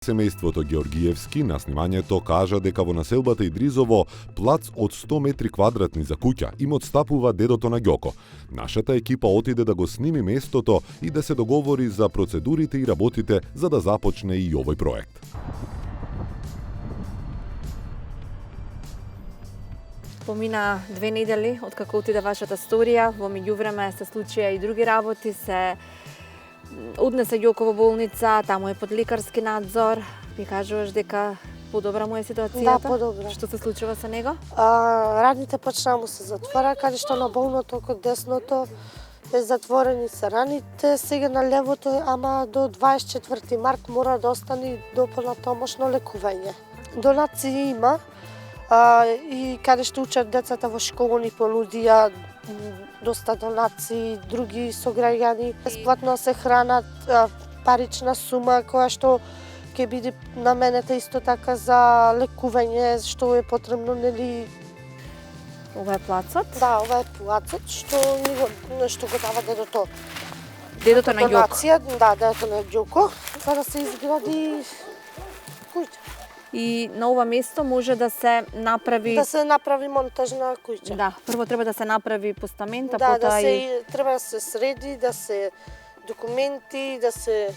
Семејството Георгиевски на снимањето кажа дека во населбата Идризово плац од 100 метри квадратни за куќа им отстапува дедото на Ѓоко. Нашата екипа отиде да го сними местото и да се договори за процедурите и работите за да започне и овој проект. Помина 2 недели од како отиде вашата сторија, во меѓувреме се случија и други работи, се однесе Ѓоко во болница, таму е под лекарски надзор. Ми кажуваш дека подобра му е ситуацијата? Да, подобра. Што се случува со него? Раните почнаа му се затвора, каде што на болното око десното е затворени се раните, сега на левото е, ама до 24 март мора да остане дополнатомошно лекување. Донации има, и каде што учат децата во школни понудија доста донации, други сограѓани. Бесплатно се хранат, парична сума која што ќе биде наменета исто така за лекување, што е потребно, нели? Ова е плацот? Да, ова е плацот што го дава дедото. Дедото на Ѓоко? Донација, да, дедото на Ѓоко, за да се изгради куќа. И на ова место може да се направи... Да се направи монтажна куќа. Да, прво треба да се направи постамент, а да, потоа треба да се среди, да се документи, да се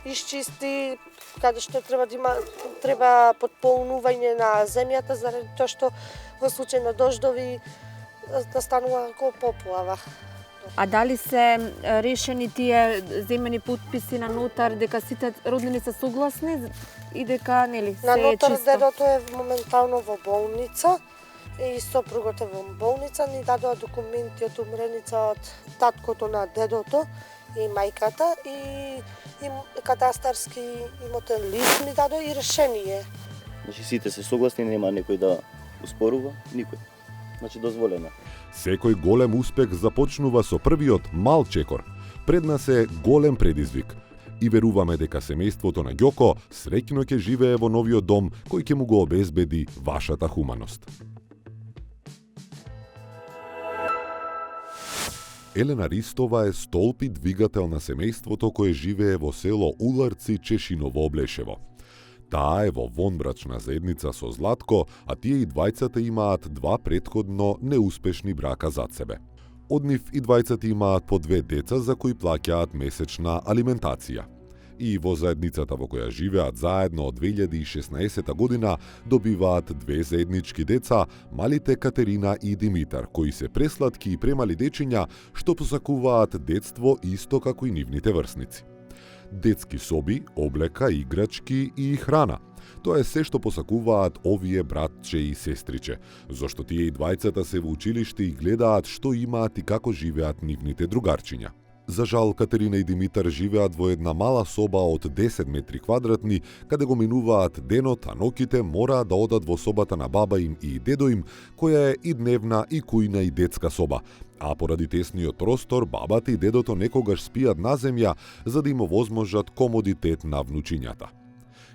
исчисти, каде што треба потполнување на земјата, заради тоа што во случај на дождови да станува како поплава. А дали се решени тие земени подписи на нотар дека сите роднини се согласни и дека нели се на нотар чисто? Дедото е моментално во болница и сопругот е во болница, ни дадоа документи од умреница од таткото на дедото и мајката и катастарски имотен лист ми дадоа и решение. Значи сите се согласни, нема некој да успорува, никој. Значи дозволено. Секој голем успех започнува со првиот мал чекор. Пред нас е голем предизвик. И веруваме дека семејството на Ѓоко среќно ќе живее во новиот дом кој ќе му го обезбеди вашата хуманост. Елена Ристова е столб и двигател на семејството кое живее во село Уларци, Чешиново облешево. Таа е во вонбрачна заедница со Златко, а тие и двајцата имаат 2 претходно неуспешни брака зад себе. Од нив и двајцата имаат по 2 деца за кои плаќаат месечна алиментација. И во заедницата во која живеат заедно од 2016 година добиваат 2 заеднички деца, малите Катерина и Димитар, кои се пресладки и премали дечиња што посакуваат детство исто како и нивните врсници. Детски соби, облека, играчки и храна. Тоа е се што посакуваат овие братче и сестриче, зашто тие и двајцата се во училиште и гледаат што имаат и како живеат нивните другарчиња. За жал, Катерина и Димитар живеат во една мала соба од 10 метри квадратни, каде го минуваат денот, а ноќите мораат да одат во собата на баба им и дедо им, која е и дневна, и кујна, и детска соба. А поради тесниот простор, бабата и дедото некогаш спијат на земја, за да им овозможат комодитет на внучињата.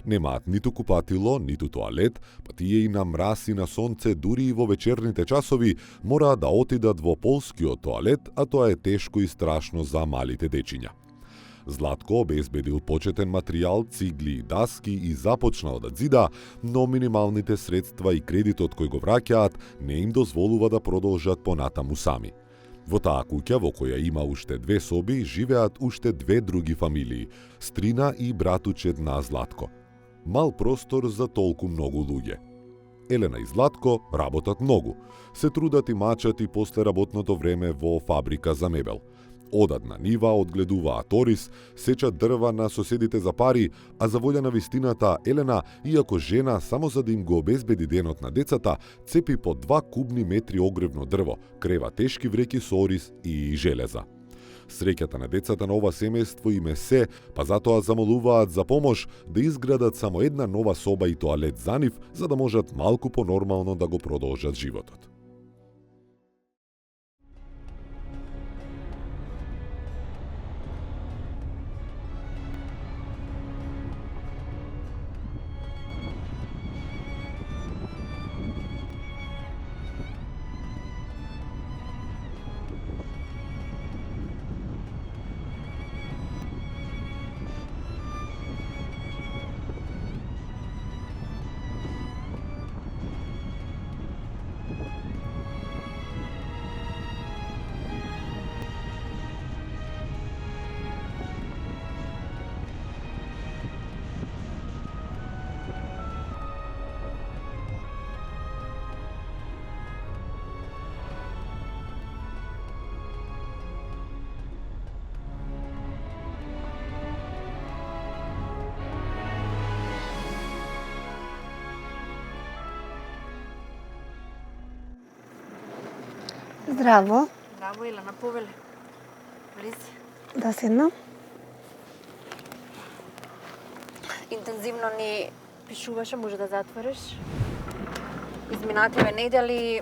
Немаат ниту купатило, ниту тоалет, па тие и на мраз и на сонце, дури и во вечерните часови, мораат да отидат во полскиот тоалет, а тоа е тешко и страшно за малите дечиња. Златко обезбедил почетен материјал, цигли и даски и започнал да зида, но минималните средства и кредитот кој го враќаат не им дозволува да продолжат понатаму сами. Во таа куќа, во која има уште 2 соби, живеат уште 2 други фамилии – стрина и братучет на Златко. Мал простор за толку многу луѓе. Елена и Златко работат многу. Се трудат и мачат и после работното време во фабрика за мебел. Одат на нива, одгледуваат орис, сечат дрва на соседите за пари, а за волја на вистината Елена, иако жена, само за да им го обезбеди денот на децата, цепи по 2 кубни метри огревно дрво, крева тешки вреки со орис и железа. Среќата на децата на ова семејство им е се, па затоа замолуваат за помош да изградат само една нова соба и тоалет за нив, за да можат малку понормално да го продолжат животот. Здраво, Здраво, Илена, повели. Влизи. да седнам. Интензивно ни пишуваше, може да затвориш. Изминативе недели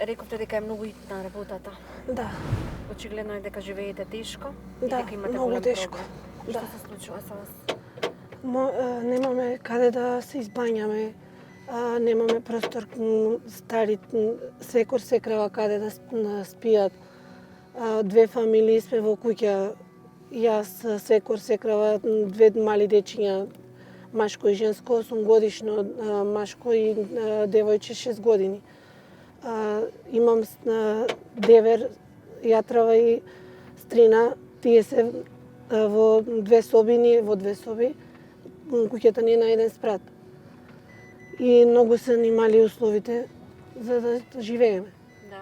рековте дека е многу итна работата. Да, Очигледно е дека живеете тешко и Да, дека имате многу голем тешко. проблем. Да. Што се случува со вас? Немаме каде да се избањаме, немаме простор, стари секор секрева каде да спијат. Две фамилии сме во куќа, јас секор секрева, две мали дечиња, машко и женско, 8 годишно, машко и девојче 6 години. Имам девер, јатрава и стрина, тие се во две соби, ние во две соби, куќата ни е на еден спрат. И многу се ни мали условите за да живееме. Да.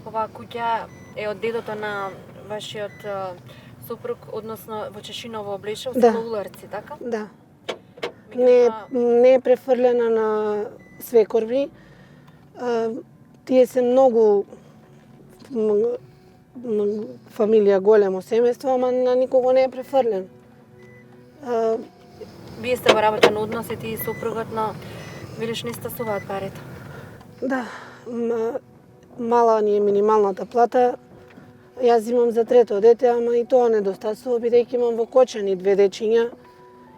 Оваа куќа е од дедото на вашиот сопруг, односно во Чешиново облеше, Да. село Уларци, така? Да. Не е префрлена на свекорви. Тие се многу фамилија, големо семејство, ама на никого не е префрлен. Вие сте во работа на односи ти и сопругот, но велиш не стасуваат парите. Да, мала ни е минималната плата. Јас имам за трето дете, ама и тоа недостасува, бидејќи имам во Кочани две дечиња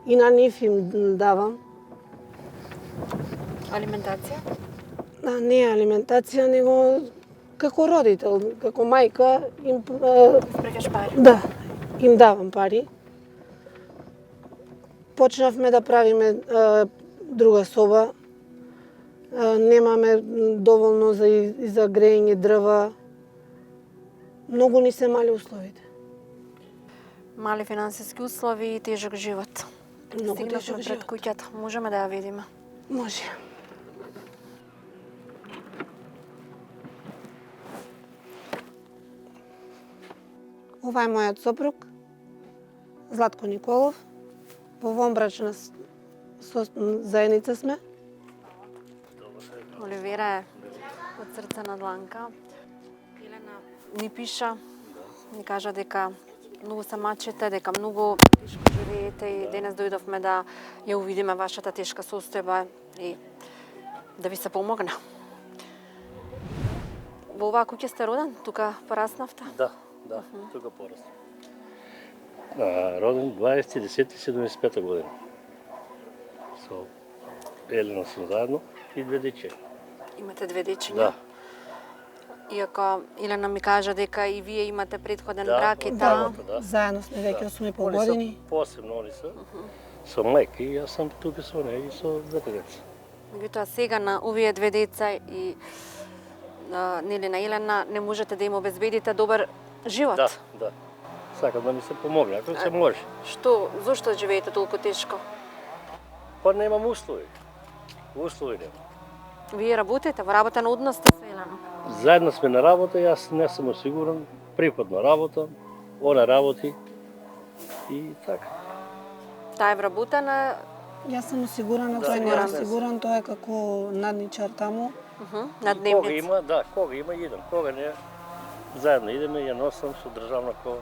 и на нив им давам. Алиментација? Не е алиментација, него како родител, како мајка им Спрекаш пари. да, им давам пари. Почнавме да правиме друга соба. Немаме доволно за грејење дрва. Многу ни се мали условите. Мали финансиски услови и тежок живот. Многу Стигнавме тежок пред живот. куќата. Можеме да ја видиме. Може. Ова е мојот сопруг, Златко Николов. Во вонбрачна заедница сме. Оливера е од срце на дланка. Елена ни пиша, ни кажа дека многу се мачите, дека многу тешко живеете и денес дојдовме да ја увидиме вашата тешка состојба и да ви се помогне. Во оваа куќа сте роден? Тука пораснавте? Да, тука порас. Роден 20.10.75 година. Со Елена сум заедно и две дече. Имате две дечиња? Да. Иако Елена ми кажа дека и вие имате претходен брак и од таа. првата, да. Заедно сме веќе 8,5 Они години. се посебно, они се со мајка и јас сум тука со неја и со двете деца. Меѓутоа сега на овие две деца и нели на Елена не можете да им обезбедите добар живот. Да. Сакам да ми се помогне, ако се може. Зошто живеете толку тешко? Па немам услови. Услови немам. Вие работите во работа на однос сте со Елена. Заедно сме на работа, јас не сум осигурен, припадно работа, она работи и така. Таа е вработена, Јас сум осигурана, Да, тој не е сигурен. осигуран, тој е како надничар таму. на Кога дневница. има, кога има идем, кога не, заедно идеме, ја носам со државна кова.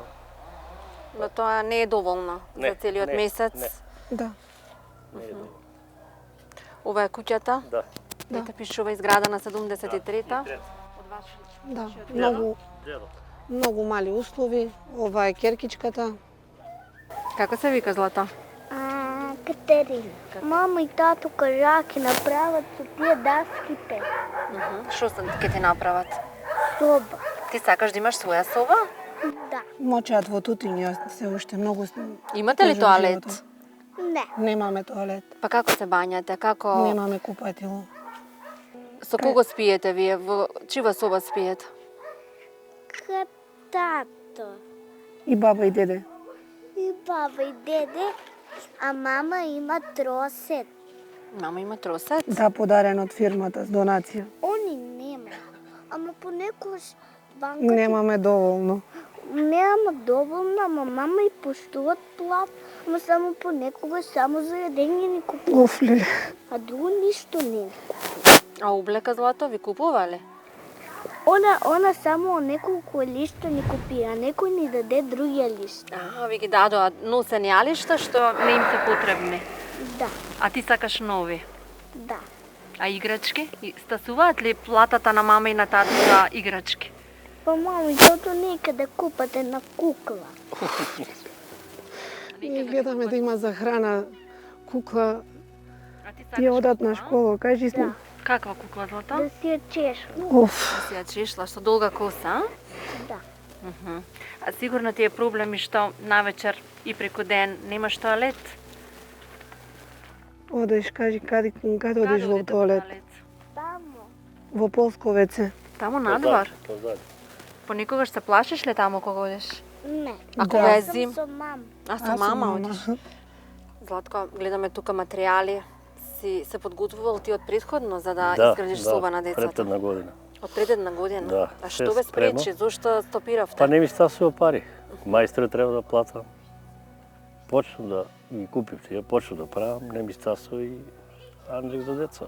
Но тоа не е доволно за Не, целиот не, месец. не. Да. Не е добро. Ова е куќата. Да. Дете пишува изградена 73-та. И Од ваш Да, Дедо. многу мали услови. Ова е керкичката. Како се вика Злата? Катерина. Мама и тато кажа ќе направат со тие даските. Што ќе ти направат? Соба. Ти сакаш да имаш своја соба? Да. Мочеат во тутиња, се уште многу. Имате ли тежок тоалет? животот. Не. Немаме тоалет. Па како се бањате? Како Немаме купатило. со кого спиете вие? Во чива соба спиете? Кај тато. И баба и деде. И баба и деде, а мама има тросет. Мама има тросет. Да, подарен од фирмата с донација. Они нема. Ама понекогаш банката Немаме доволно. нема доволно, ама мама и пуштуват плат, ама само понекогаш само за јадење ни купува. Уфле. А друго ништо не. А облека злато ви купувале? Она само неколку лишта ни купира, некој ни даде другија лишта. Ви ги дадоа носени алишта што не им се потребни. Да, А ти сакаш нови? да. А играчки? Стасуваат ли платата на мама и на тато за играчки? Па мамо, и тото нека да купат една кукла. Ние гледаме да има за храна кукла, А ти тие одат на школа, кажи сме. Да. Каква кукла злата? Да си ја чешам. Оф, Си ја чешла, што долга коса, а? Да. А сигурно ти е проблем и што навечер и преку ден немаш тоалет? одеш, кажи каде одеш во тоалет? Тамо. Во полско веце. Тамо надвор? Позади. Понекогаш се плашиш ли тамо кога одеш? Не. А кога е Сам зим? со мама. А со мама одиш? Златко, гледаме тука материјали. Си се подготвувал ти од предходно за да изградиш соба на пред децата? една година. Од пред една година? Да, А се што бе спрема. спречи? Зошто стопиравте? Па не ми стасува пари. Мајстори треба да платам. Почнав да ги купив тие, почнав да правам, не ми стасува и анџек за деца.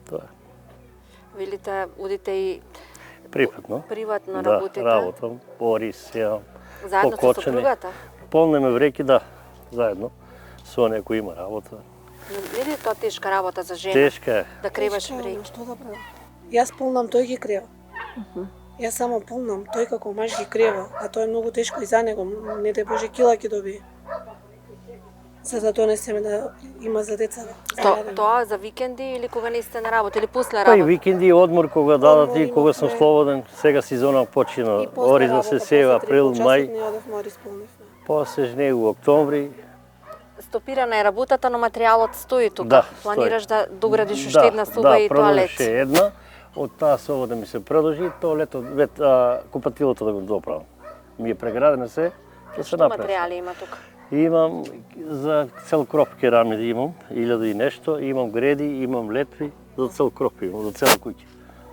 Тоа е. Велите, одите и Припатно. приватно Да, работите? работам, Борис, ја, Заедно со покочени. сопругата? Полнеме вреки, да, заедно. Со некој има работа. Не ли тоа тешка работа за жена? Тешка е. Да креваш вреки? Што да правам? Јас полнам, тој ги крева. Јас само полнам, тој како маж ги крева, а тоа е многу тешко и за него, не де Боже кила ќе добие. За да донесеме да има за деца. Тоа за викенди или кога не сте на работа или после Па и работа? викенди, одмор кога дадат и Одмор кога има сум време. слободен, сега сезона почина. Ори да се сева април, мај, Не одевме, ори исполнивме. после жнегу октомври. Стопирана е работата, но материјалот стои тука. Да, стои. Планираш да доградиш уште една соба да, и тоалет. продолжи една. Од таа соба да ми се продолжи, тоалетот, купатилото да го доправам. Ми е преградено се, да се Што направи. материјали има тука? Имам за цел кроп керамиди имам, 1000 и нешто, имам греди, имам летви, за цел кроп имам, за цела куќа.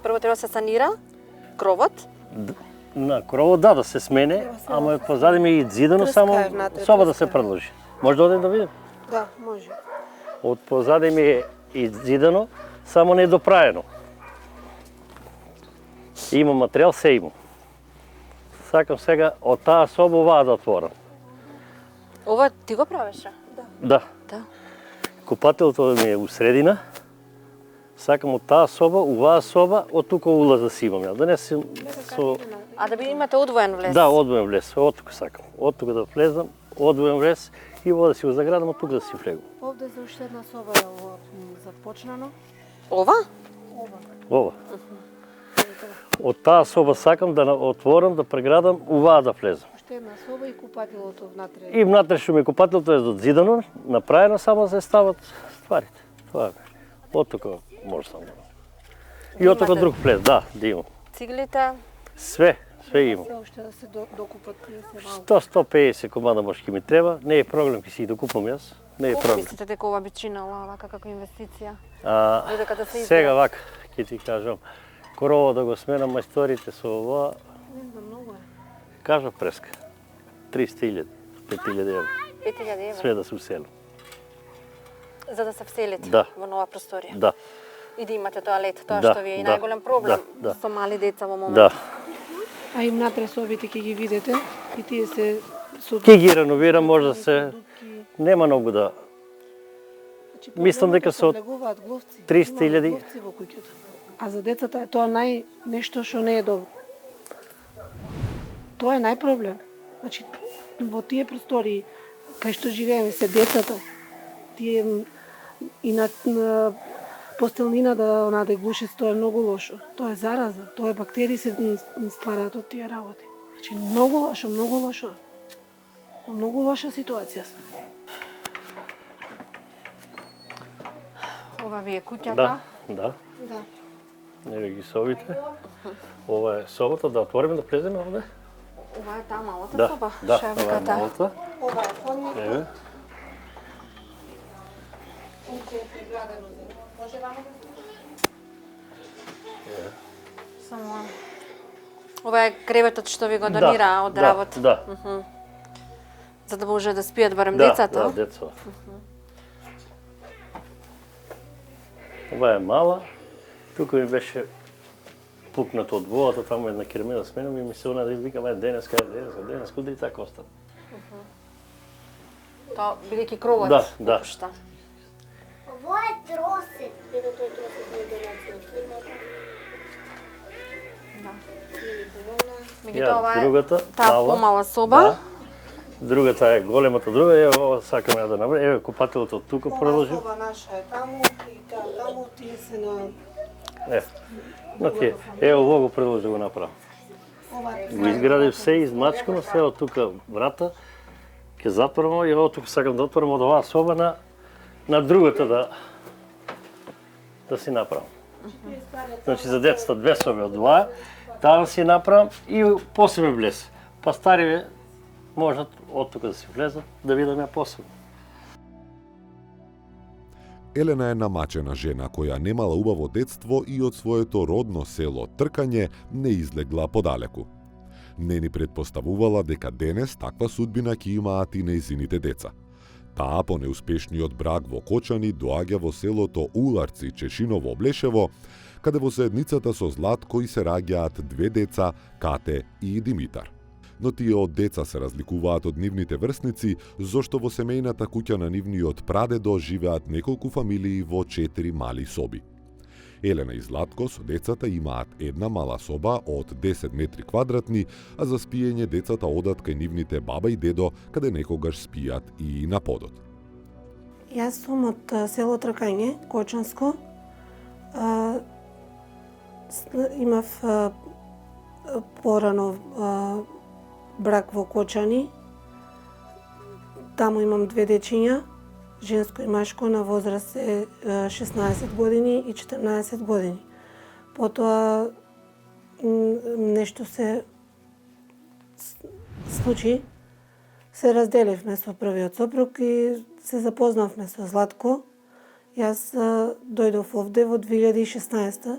Прво треба да се санира кровот. На кровот да се смене, ама позади ми и зидано Трска само е внатре, соба да трска се е. продолжи. Може да одем да видим? Да, може. Од позади ми е изидано, само не е доправено. Има материјал, се има. Сакам сега од таа соба оваа да отворам. Ова ти го правеше? Да. Да. Купателото ми е у средина. Сакам од таа соба, оваа соба, од тука улаз да си имам ја. Да не си со... А да би имате одвоен влез? Да, одвоен влез, од тука сакам. Од тука да влезам, одвоен влез и во да си го заградам, од тука да си влегам. Овде за уште една соба е започнано. Ова? Ова. Од таа соба сакам да отворам, да преградам, оваа да влезам. Уште една соба и купатилото внатре. И внатре што ми е купателото е зидано, направено, само да се стават стварите. Тоа е. Од тука може само да. И од тука Имате- друг влез, да, да имам. Циглите? Све имам. Се уште да се докупат, да се малку. 100-150 комада мошки ми треба, не е проблем, ќе си ги докупам јас, не е Колку проблем. мислите дека ова би чинала вака како инвестиција? А, Додека да се избира. сега вака, ќе ти кажам, корово да го сменам мајсторите со ова, Не знам, многу е. кажа преска. 300.000, 5.000 евро, 5000 евра. све да се уселам. За да се вселите Да. во нова просторија. Да, И да имате тоалет, тоа Да, што ви е и да, најголем проблем да. со мали деца во моментот. да. А и внатре собите ќе ги видите и тие се со Ке ги реновирам, може да се... Нема многу да... Значи, Мислам дека со влегуваат глувци. 300.000 Имаме глувци во куќата. А за децата е тоа нешто што не е добро. Тоа е најпроблем. Значи, во тие простории кај што живееме се децата, тие и на постелнина да гуши, тоа е многу лошо. Тоа е зараза, тоа е бактерии се ствараат од тие работи. Значи, многу лошо, многу лошо. Многу лоша ситуација сме. Ова ви е куќата. Да, да. Да. Еве ги собите. Ова е собата, да отвориме, да влеземе овде. Ова е таа малата Да, соба, да, што ја ова е викате. малата. Ова е фонија. Еве. Само ова е креветот што ви го донира од работа. Да, За да може да спијат барем да, децата. да, деца. Ова е мала, тука ми беше пукнато од воата, таму една кермела с мене, ми се она да вика, денеска, куди и така остана. Тоа бидејќи кровот. Да, да. Општа. Ово е тросет. Меѓутоа ова е другата, таа мала. помала соба. Да. Другата е големата друга, ова сакаме да направиме. Еве купателот од тука продолжи. Ова наша е таму и таму тие се на Значи, ово го продолжи да го направам. Го изградив се измачкано, се од тука врата, ќе затворам и ово тука сакам да отворам од оваа соба на другата да си направам. Значи за децата две соби од оваа, таа си направам и после ме влез. Па стариве можат од тука да си влезат, да видам ја посебно. Елена е намачена жена која немала убаво детство и од своето родно село Тркање не излегла подалеку. Не ни предпоставувала дека денес таква судбина ќе имаат и нејзините деца. Таа по неуспешниот брак во Кочани доаѓа во селото Уларци, Чешиново, Облешево, каде во заедницата со Златко и се раѓаат две деца, Кате и Димитар. Но тие од деца се разликуваат од нивните врсници, зошто во семејната куќа на нивниот прадедо живеат неколку фамилии во 4 мали соби. Елена и Златко со децата имаат една мала соба од 10 метри квадратни, а за спиење децата одат кај нивните баба и дедо, каде некогаш спијат и на подот. Јас сум од село Тркање, Кочанско. Имав порано брак во Кочани. Таму имам две дечиња, женско и машко, на возраст е 16 години и 14 години. Потоа нешто се случи, се разделивме со првиот сопруг и се запознавме со Златко. Јас дојдов овде во 2016.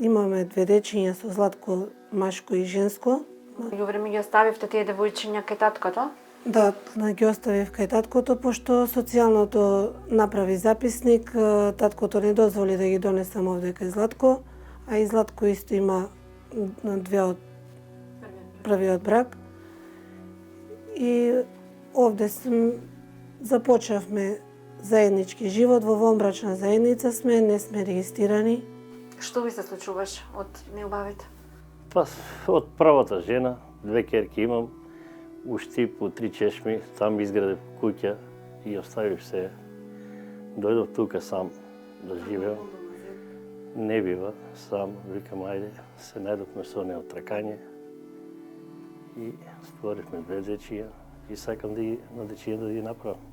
Имаме две дечиња со Златко, машко и женско. Меѓу време ги оставивте тие девојчиња кај таткото? Да, ги оставив кај таткото, пошто социјалното направи записник, таткото не дозволи да ги донесам овде кај Златко, а и Златко исто има две од првиот брак. И овде започнавме заеднички живот, во вонбрачна заедница сме, не сме регистрирани. Што ви се случуваш од неубавите? Па од првата жена, две керки имам, ушти по 3 чешми, там изградив куќа и оставив се. Дојдов тука сам да живеам. Не бива, сам, викам, ајде, се најдовме со неа од Тркање и створивме две дечиња и сакам на дечиња да ги направам.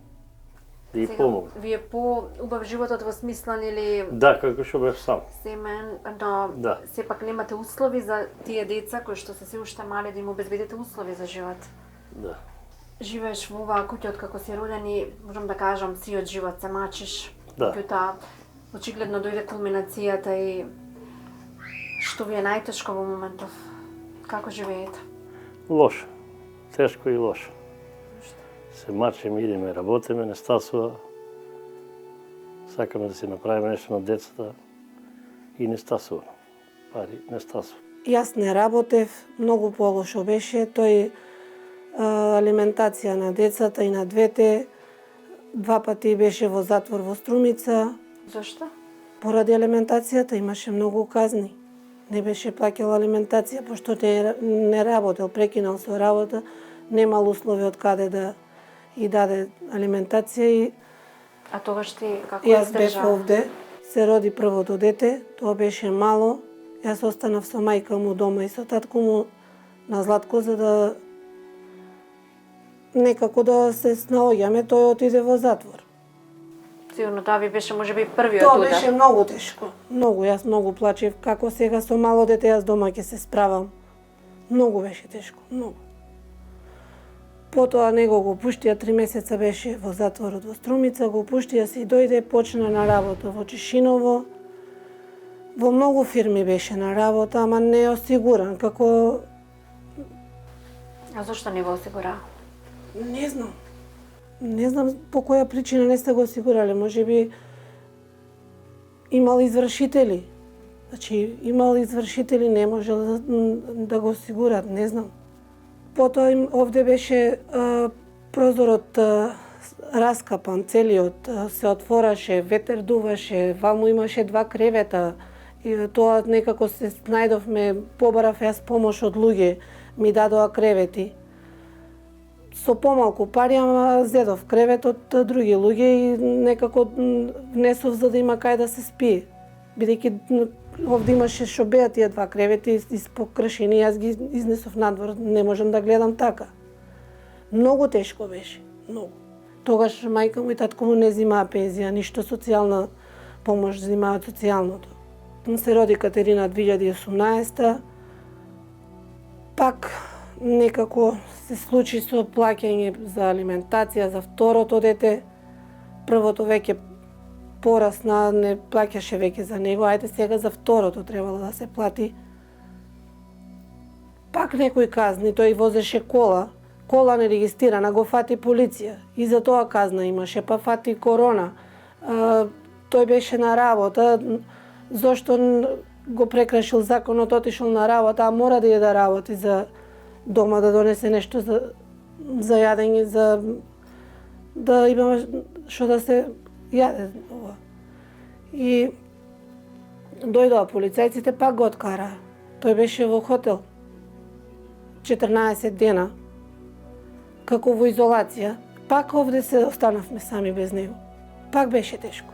Да ги помогам. Вие по-убав животот во смислен или Да, како што бев сам. семен, но Да. сепак немате услови за тие деца кои што се уште мали да им обезбедите услови за живот. Да. Живееш во оваа куќа од како си роден и можам да кажам сиот живот се мачиш. Да. Меѓутоа очигледно дојде кулминацијата и што ви е најтешко во моментов? Како живеете? Лошо. Тешко и лошо. Се мачеме, идеме, работиме, не стасува. Сакаме да си направиме нешто на децата и не стасува. Пари не стасува. Јас не работев, многу полошо беше, тој алиментација на децата и на двете, 2 пати беше во затвор во Струмица. Зошто? Поради алиментацијата имаше многу казни. Не беше плаќал алиментација, пошто не работел, прекинал со работа, немал услови од каде да и даде алиментација и А тогаш ти како јас бев издржа? овде, се роди првото дете, тоа беше мало, јас останав со мајка му дома и со татко му на Златко за да некако да се снаоѓаме, тој отиде во затвор. Сигурно тоа ви беше можеби првиот Тоа удар. беше многу тешко. Многу, јас многу плачев, како сега со мало дете јас дома ќе се справам. Многу беше тешко, многу. Потоа него го пуштија, 3 месеца беше во затворот во Струмица, го пуштија се и дојде, почна на работа во Чешиново. Во многу фирми беше на работа, ама не е осигуран, А зошто не го осигураа? Не знам. Не знам по која причина не сте го осигурале, можеби имал извршители. Значи, имал извршители, не може да го осигурат, не знам. Потоа овде беше прозорот раскапан, целиот, се отвораше, ветер дуваше, ваму имаше 2 кревета. И тоа некако се најдовме, побарав јас помош од луѓе, ми дадоа кревети. Со помалку пари, ама зедов кревет од други луѓе и некако внесов за да има кај да се спие. Бидејќи овде имаше што беа тие 2 кревети испокршени, јас ги изнесов надвор, не можам да гледам така. Многу тешко беше, многу. Тогаш мајка му и татко му не земаа пензија, ништо социјална помош земаат социјалното. Се роди Катерина 2018. Пак некако се случи со плаќање за алиментација за второто дете. Првото веќе порасна, не плаќаше веќе за него, ајде сега за второто требало да се плати. Пак некои казни, тој возеше кола не регистрирана, го фати полиција и за тоа казна имаше, па фати корона. Тој беше на работа, зошто го прекрашил законот, отишол на работа, а мора да ја работи за дома, да донесе нешто за јадење, за да има што да се јаде. И дојдоа полицајците, пак го откара. Тој беше во хотел 14 дена, како во изолација. Пак овде се останавме сами без него. Пак беше тешко.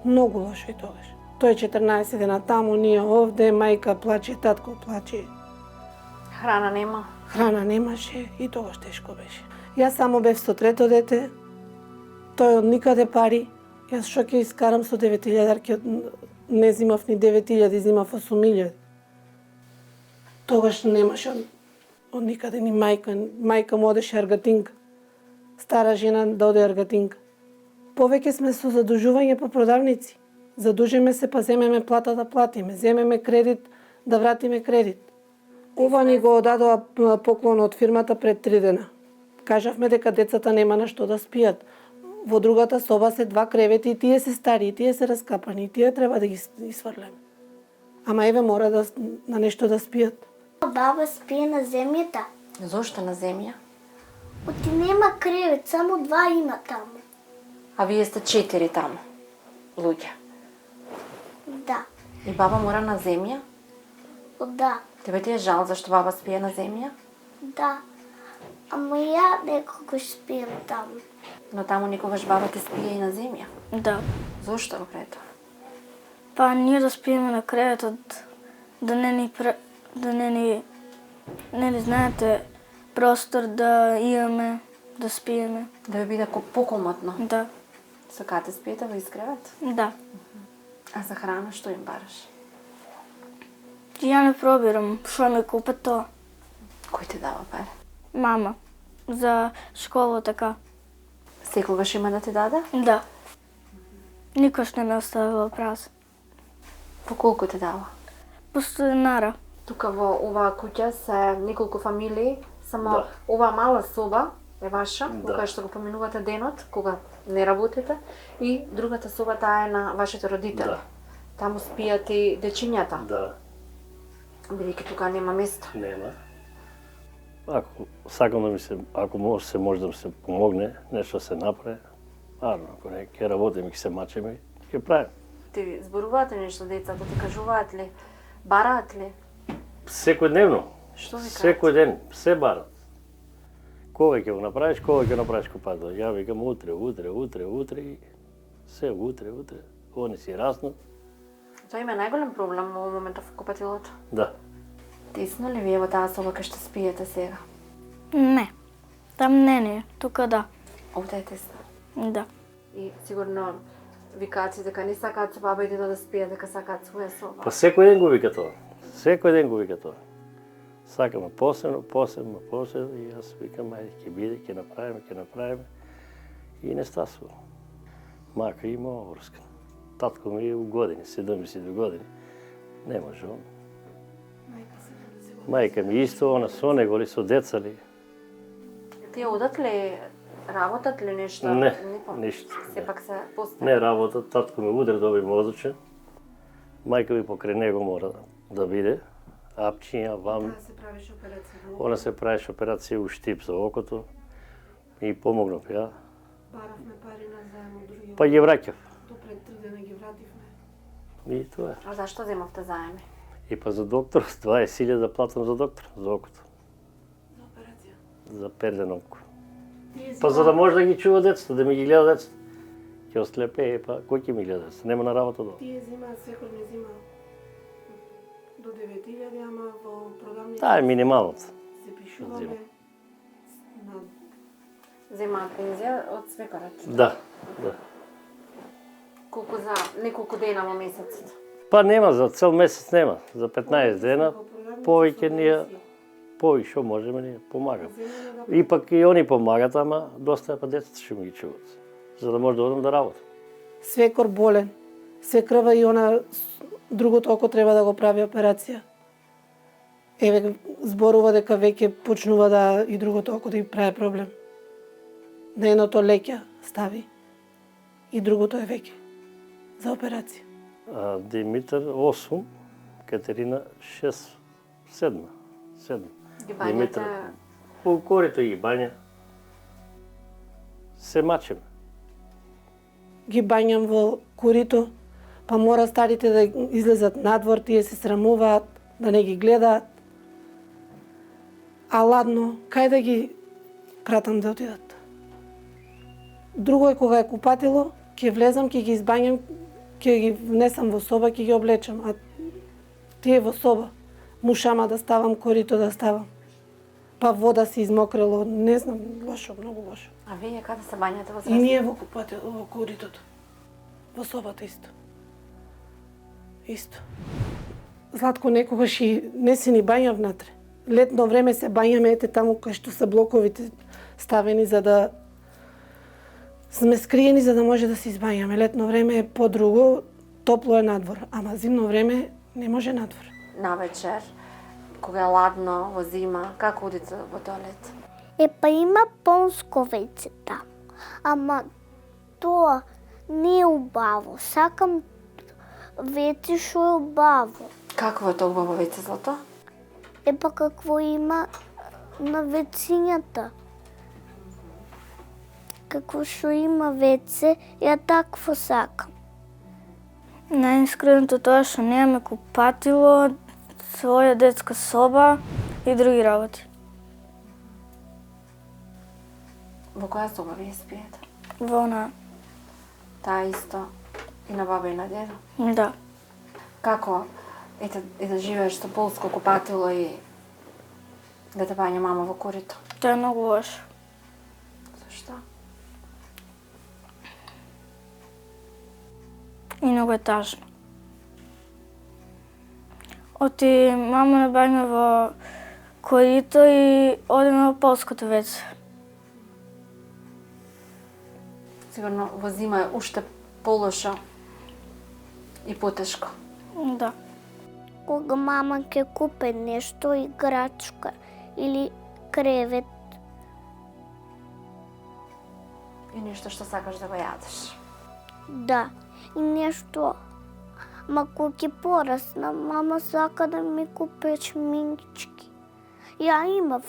Многу лошо и тогаш. Тој 14 дена таму, ние овде, мајка плаче, татко плаче. Храна нема. Храна немаше и тогаш тешко беше. Јас само бев со трето дете, тој од никаде пари. Јас што ќе искарам со 9.000, не зимав ни 9.000, зимав 8.000. Тогаш немаше од никаде ни мајка. Мајка му одеше аргатинка. Стара жена да оде аргатинка. Повеќе сме со задужување по продавници. Задужиме се, па земеме плата да платиме. Земеме кредит, да вратиме кредит. Ова ни го дадоа поклон од фирмата пред 3 дена. Кажавме дека децата нема на што да спијат. Во другата соба се 2 кревети и тие се стари, тие се раскапани, тие треба да ги сврлеме. Ама еве мора да на нешто да спијат. Баба спие на земјата. Зошто на земја? Оти нема кревет, само 2 има таму. А вие сте 4 таму, луѓе. Да, И баба мора на земја? да, Тебе ти е жал зашто баба спие на земја? да. Ама ја некогаш спием таму. Но таму никогаш баба ти спие и на земја. Да. Зошто го прето? Па ние да спиеме на креветот, да не ни знаете, простор да имаме, да спиеме. Да ви биде покомотно. Да. Сакате спиете во искревет? Да. А за храна што им бараш? Ја не пробирам, што ми купе тоа. Кој ти дава пари? Мама. За школа така. Секогаш има да ти даде? Да. Никош не ме оставила празна. По колку ти дава? По 100 динара. Тука во оваа куќа се неколку фамилии, само Да. оваа мала соба е ваша, Да. во која што го поминувате денот, кога не работите, и другата соба таа е на вашите родители. Да. Таму спијат и дечињата, Да, бидејќи тука нема место. нема. Ако сакам да ми се, ако може да ми се помогне, нешто се направи, арно, ако не ќе работиме, ќе се мачеме, ќе правиме. Ти зборуваат ли нешто децата, ти кажуваат ли, бараат ли? Секојдневно, Што ви кажат? секој ден, се барат. Кога ќе го направиш, кога ќе направиш купател? Ја викам утре и се утре. Они си раснат. Тоа има најголем проблем во моментов во купатилото. Да. Тесно ли ви е во таа соба кај што спиете сега? Не. Там не е, тука да. Овде е тесно. Да. И сигурно викаат си дека не сакаат со баба и дедо да спијат, дека сакаат своја соба. Па секој ден го вика тоа. Секој ден го вика тоа. Сакаме посебно и јас викам ајде ќе биде, ќе направиме и не стасува. Мака има обврска. Татко ми е у години, 72 години. Не може он. Мајка ми исто, она со него ли, со деца ли. Тие одат ли работат ли нешто? Не, помниш? ништо. Сепак се постави. Не работа, татко ми удре доби мозочен. Мајка ми покрај него мора да биде. Апчиња, вам. се правеше операција. Она се правеше операција у штип за окото. И помогнав ја. Баравме пари на заем од други. Па ги враќав. До пред 3 дена ги вративме. И тоа е. А зашто земавте заеми? И па за доктор, 20.000 да платам за доктор, за окото. За операција. За перден око. Па за да може да ги чува децата, да ми ги гледа децата. Ќе ослепее, па кој ќе ми гледа децата? Нема на работа долу. Тие земаат, секој ми зема до 9.000, ама во програмни Таа е минималната. се пишуваме на Земаат пензија од свекарот. Да, да. Колку за неколку дена во месецот? Па нема, за цел месец нема. За 15 дена, во програмни повеќе ние, субвенции. повеќе што можеме ние помагаме. Земеме да Ипак и они помагат, ама доста па децата што ми ги чуват. За да може да одам да работам. свекор болен, свекрва и она другото око треба да го прави операција. Еве зборува дека веќе почнува да и другото око да и прави проблем. На едното леќа стави и другото е веќе за операција. Димитар 8, Катерина 6, 7. Ги бањате По корито ги бања. Се мачеме. Ги бањам во курито, па мора старите да излезат надвор, тие се срамуваат, да не ги гледаат. А ладно, кај да ги пратам да отидат? Друго е кога е купатило, ќе влезам, ќе ги избањам, ќе ги внесам во соба, ќе ги облечам, а тие во соба, мушама да ставам, корито да ставам. Па вода се измокрело, не знам, лошо, многу лошо. А вие каде се бањате во И Зрастин? ние во купатило, во коритото. Во собата исто. Исто. Златко некогаш и не се ни бања внатре. Летно време се бањаме ете таму кај што се блоковите ставени за да сме скриени за да може да се избањаме. Летно време е подруго, топло е надвор, ама зимно време не може надвор. Навечер, кога е ладно, во зима, како одите во тоалет? Па има полско веќе там. Ама тоа не е убаво. Сакам веќе што е убаво. Какво е тоа убаво веќе злато? Па какво има на вецињата. Какво што има веце, ја такво сакам. Најискреното тоа што немаме купатило, своја детска соба и други работи. Во која соба вие спиете? Во она, Таа исто и на баба и на дедо. да. Како и да живееш со полско купатило и да те бања мама во корито? Тоа е многу лошо. Зашто? И многу е тажно. Оти мама не бања во корито и одеме во полското веце. Сигурно во зима е уште полошо и потешко. Да. Кога мама ќе купе нешто, играчка или кревет, И нешто што сакаш да го јадеш. да, и нешто. Ма кога ќе порасна, мама сака да ми купе чминчки. Ја имав.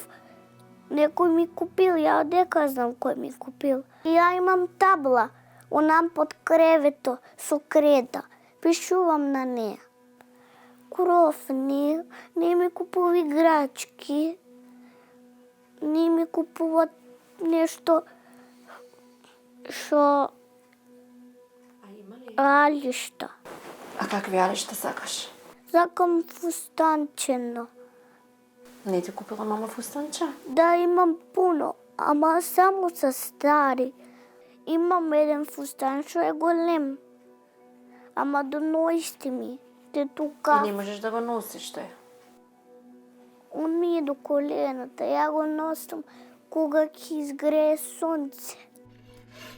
Некој ми купил, ја дека знам кој ми купил. Ја имам табла, онам под кревето, со креда. Пишувам на неја. Кров не ми купува играчки, не ми купува нешто што алишта. А какви алишта сакаш? Сакам фустанчено. Не ти купила мама фустанче? Да, имам пуно, ама само са стари. Имам еден фустан што е голем, ама до ноиште ми. Те И тука, не можеш да го носиш тој. он ми е до колената. Ја го носам кога ќе изгрее сонце.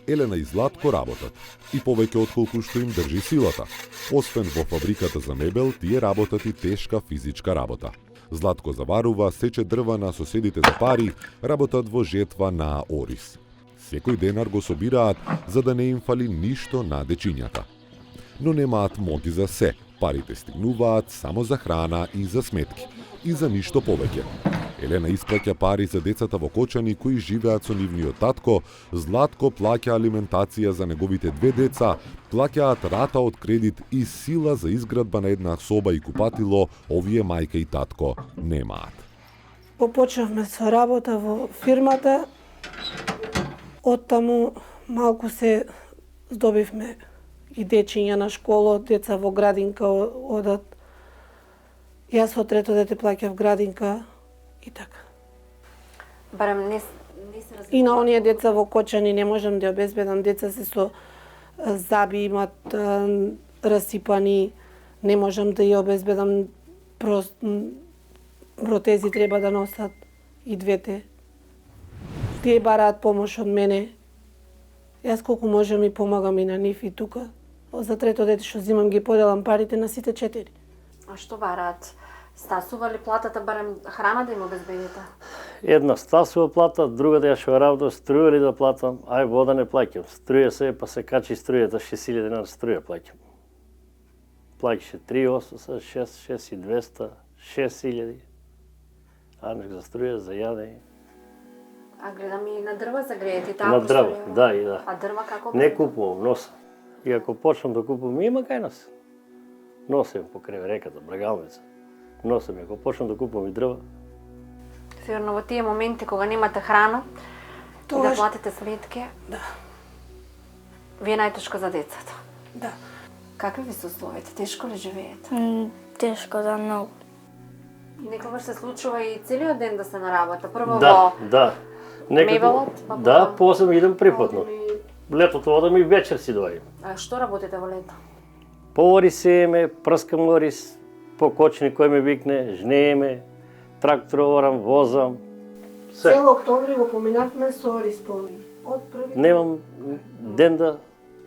Елена и Златко работат и повеќе отколку што им држи силата. Освен во фабриката за мебел, тие работат и тешка физичка работа. Златко заварува, сече дрва на соседите за пари, работат во жетва на орис. Секој денар го собираат за да не им фали ништо на дечињата. Но немаат моти за се, парите стигнуваат само за храна и за сметки, и за ништо повеќе. Елена испраќа пари за децата во Кочани кои живеат со нивниот татко, Златко плаќа алиментација за неговите 2 деца, плаќаат рата од кредит и сила за изградба на една соба и купатило, овие мајка и татко немаат. Попочнавме со работа во фирмата, оттаму малку се здобивме и дечиња на школа, деца во градинка одат. Јас од трето дете плаќав градинка и така. Барем не се И на оние деца во Кочани не можам да обезбедам. Деца се со заби, имат расипани, не можам да ја обезбедам. Протези треба да носат и двете. Тие бараат помош од мене. Јас колку можам и помагам и на нив и тука. За трето дете што зимам ги поделам парите на сите 4. А што бараат? Стасува ли платата, барем храна да им обезбедите? Една стасува плата, друга да ја што работам, струја ли да платам, ај вода не плаќам. Струја се, па се качи струјата, 6.000 на струја плаќам. Плаќаше 3.800, 6.200, 6.000. Анек за струја, за јадење. А гледам и на дрва загреете и така. На дрва, да и да. А дрва како? Не купувам, носам. И ако почнам да купувам, има кај нас. Носим покрај реката, Брагалница. Носам, ако почнам да купувам и дрва. Сигурно во тие моменти кога немате храна и да Тогаш- платите сметки, Да, ви е најтешко за децата. да. Какви ви се условите? Тешко ли живеете? Тешко да многу. И некогаш се случува и целиот ден да се на работа. Прво Да, во да. Мебелот, па Да, потом- после идам припатно. Летото одам и вечер си доаѓам. А што работите во лето? Повари сееме, прскам орис, по Кочни кој ме викне, жнееме, трактор орам, возам. Се. Цело октомври го поминавме со исполни. Од први. Немам ден да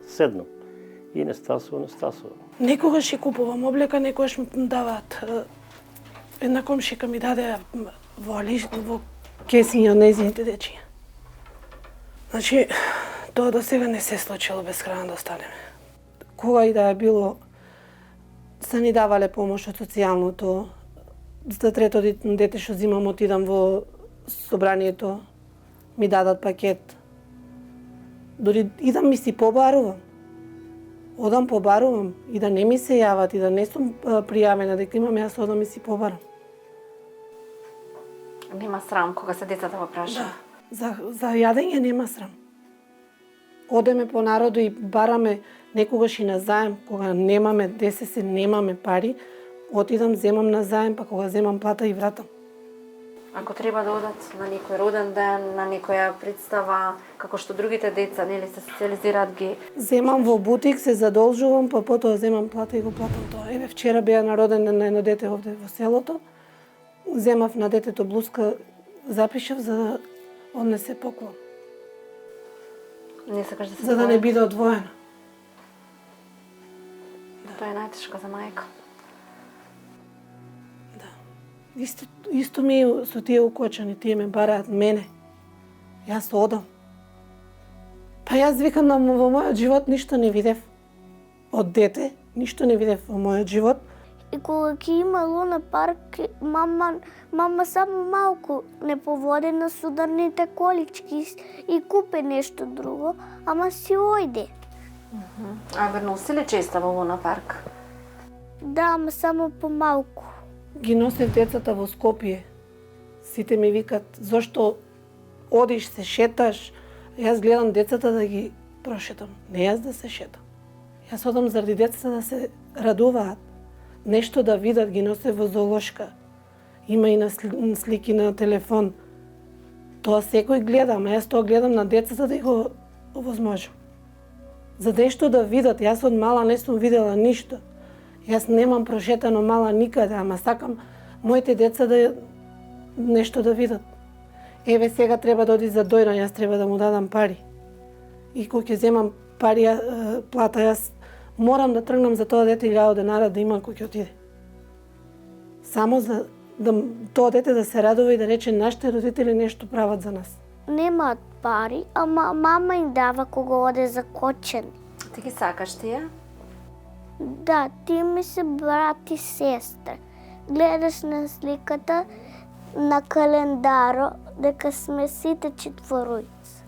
седнам. И не стасува, не стасува. Некогаш ќе купувам облека, некогаш ми даваат. Една комшика ми даде во во кесиња од нејзините дечиња. Значи, тоа до сега не се случило без храна да останеме. Кога и да е било, се ни давале помош од социјалното. За трето дете што зимам, отидам во собранието, ми дадат пакет. Дори идам ми си побарувам. Одам побарувам и да не ми се јават и да не сум пријавена дека имам, јас одам и си побарам. Нема срам кога се децата во прашаат. За јадење нема срам. Одеме по народу и бараме некогаш и на заем, кога немаме ДСС, немаме пари, отидам, земам на заем, па кога земам плата и вратам. Ако треба да одат на некој роден ден, на некоја представа, како што другите деца, нели се социализираат, ги Земам во бутик, се задолжувам, па потоа земам плата и го платам тоа. Еве, вчера беа на роден ден на едно дете овде во селото. Земав на детето блуска, запишав за да однесе поклон, не сакаш да се за да не одвои. биде одвоена. Тоа е најтешко за мајка. Исто ми е со тие укочани, тие ме бараат мене. Јас одам. Па јас викам во мојот живот ништо не видев. Од дете, ништо не видев во мојот живот. И кога ќе има луна парк, мама само малку не поводи на сударните колички и купе нешто друго, ама си ојде. А вернуси ли честа во Луна парк? Да, ама само помалку. Ги носев децата во Скопје. Сите ми викат, зошто одиш, се шеташ? Јас гледам децата да ги прошетам, не јас да се шетам. Јас одам заради децата да се радуваат, нешто да видат, ги носе во зоолошка. Има и на слики на телефон. Тоа секој гледа, ама јас тоа гледам на децата да го овозможам. За нешто да видат, јас од мала не сум видела ништо. Јас немам прошетано мала никаде, ама сакам моите деца да нешто да видат. Еве сега треба да оди за дојна, јас треба да му дадам пари. И кога ќе земам пари, плата, јас морам да тргнам за тоа дете 1000 денара да има кој ќе отиде. Само за да тоа дете да се радува и да рече нашите родители нешто прават за нас. Немаат пари, ама мама им дава кога оде за кочење. Ти ги сакаш тие? Да, тие ми се брат и сестра. Гледаш на сликата на календаро дека сме сите четворујца.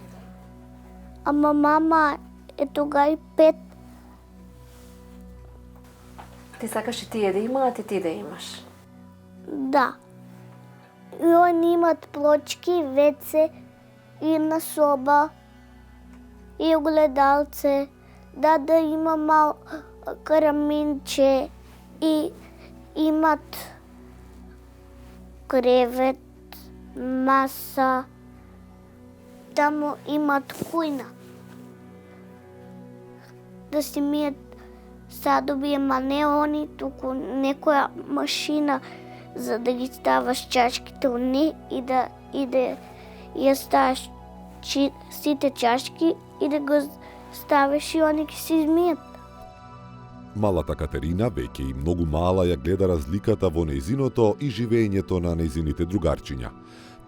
Ама мама е тога и 5. Ти сакаш и тие да имаат и ти да имаш. Да. И они имат плочки, веце, една соба и огледалце. Да има мал караминче и имат кревет, маса. Таму имат кујна. Да си мијат садови, ама не они, туку некоја машина за да ги ставаш чашките уни и да ја ставаш сите чашки и да го ставиш и они ќе се измијат. Малата Катерина, веќе и многу мала, ја гледа разликата во нејзиното и живеењето на нејзините другарчиња.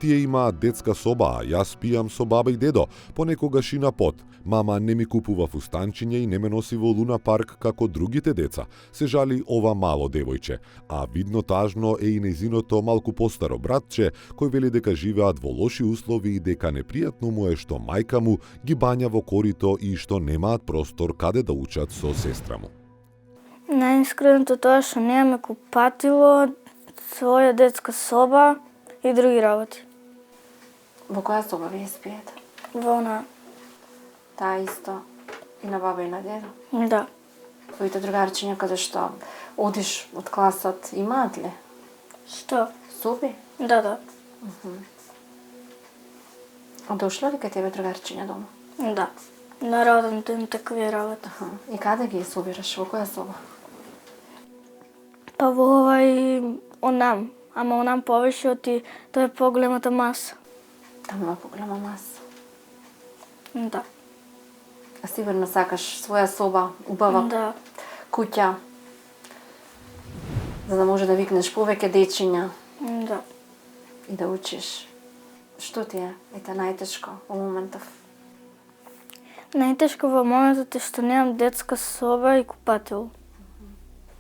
Тие имаат детска соба, а јас спијам со баба и дедо, понекогаш и на пот. Мама не ми купува фустанчиња и не ме носи во Луна парк како другите деца, се жали ова мало девојче, а видно тажно е и нејзиното малку постаро братче, кој вели дека живеат во лоши услови и дека непријатно му е што мајка му ги бања во корито и што немаат простор каде да учат со сестра му. Најискреното тоа што немаме купатило, своја детска соба и други работи. Во која соба вие спиете? Во она. Таа исто и на баба и на дедо? Да. Твоите другарчиња каде што одиш од класот имаат ли Што? соби? Да. А дошла ли кај тебе другарчиња дома? Да. На родените им такви работи. И каде ги собираш? Во која соба? Па во овај онам. Ама онам повише оти тоа е поголемата маса. Таму има поголема маса. Да. А сигурно сакаш своја соба, убава Да. куќа, за да може да викнеш повеќе дечиња Да. и да учиш. Што ти е најтешко во моментов? Најтешко во моментот е што немам детска соба и купатило.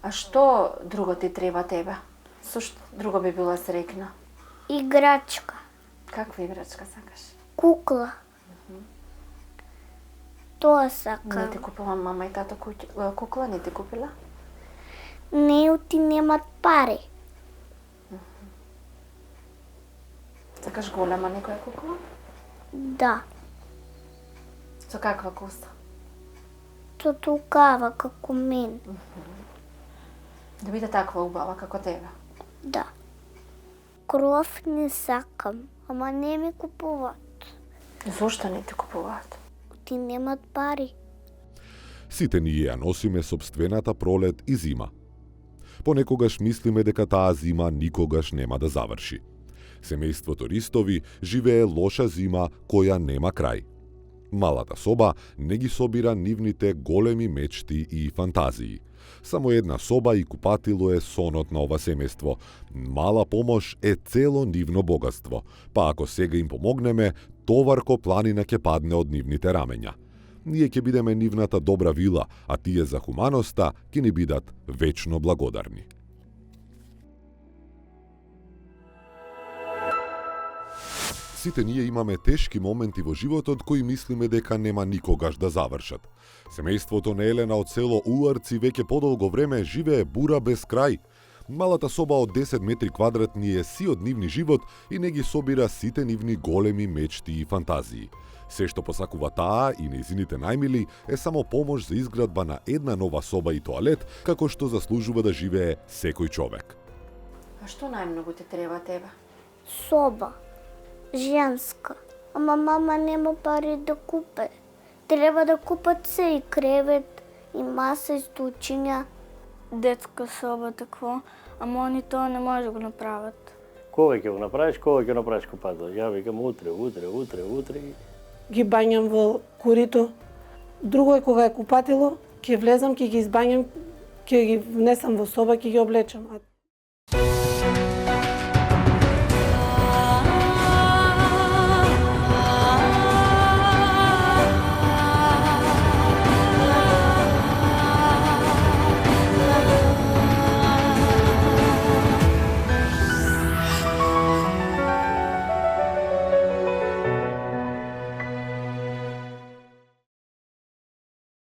А што друго ти треба тебе? Со што друго би била среќна? Играчка, Каква играчка сакаш? кукла. Тоа Не сакам. ти купила мама и тато кукла, не ти купила? Нејути немат пари. Сакаш голема некоја кукла? Да. Со каква коса? Со толкава како мен. Да биде таква убава како тебе. Да. Кров не сакам, ама не ми купуваат. Зошто не ти купуваат? Ти немат пари. Сите ние ја носиме сопствената пролет и зима. Понекогаш мислиме дека таа зима никогаш нема да заврши. Семејството Ристови живее лоша зима која нема крај. Малата соба не ги собира нивните големи мечти и фантазии. Само една соба и купатило е сонот на ова семејство. Мала помош е цело нивно богатство, па ако сега им помогнеме, товар ко планина ќе падне од нивните рамења. Ние ќе бидеме нивната добра вила, а тие за хуманоста ќе ни бидат вечно благодарни. Сите ние имаме тешки моменти во животот кои мислиме дека нема никогаш да завршат. Семејството на Елена од село Уларци веќе подолго време живее бура без крај. Малата соба од 10 метри квадратни е си од нивни живот и не ги собира сите нивни големи мечти и фантазии. Се што посакува таа и нејзините најмили е само помош за изградба на една нова соба и тоалет, како што заслужува да живее секој човек. А што најмногу ти треба тебе? Соба. Женска. Ама мама нема пари да купе. Треба да купат се и кревет, и маса, и стучиња. Детска соба такво, ама они тоа не може да го направат. Кога ќе го направиш купатило? Ја викам утре. Ги бањам во корито. Друго е кога е купатило, ќе влезам, ќе ги избањам, ќе ги внесам во соба, ќе ги облечам. А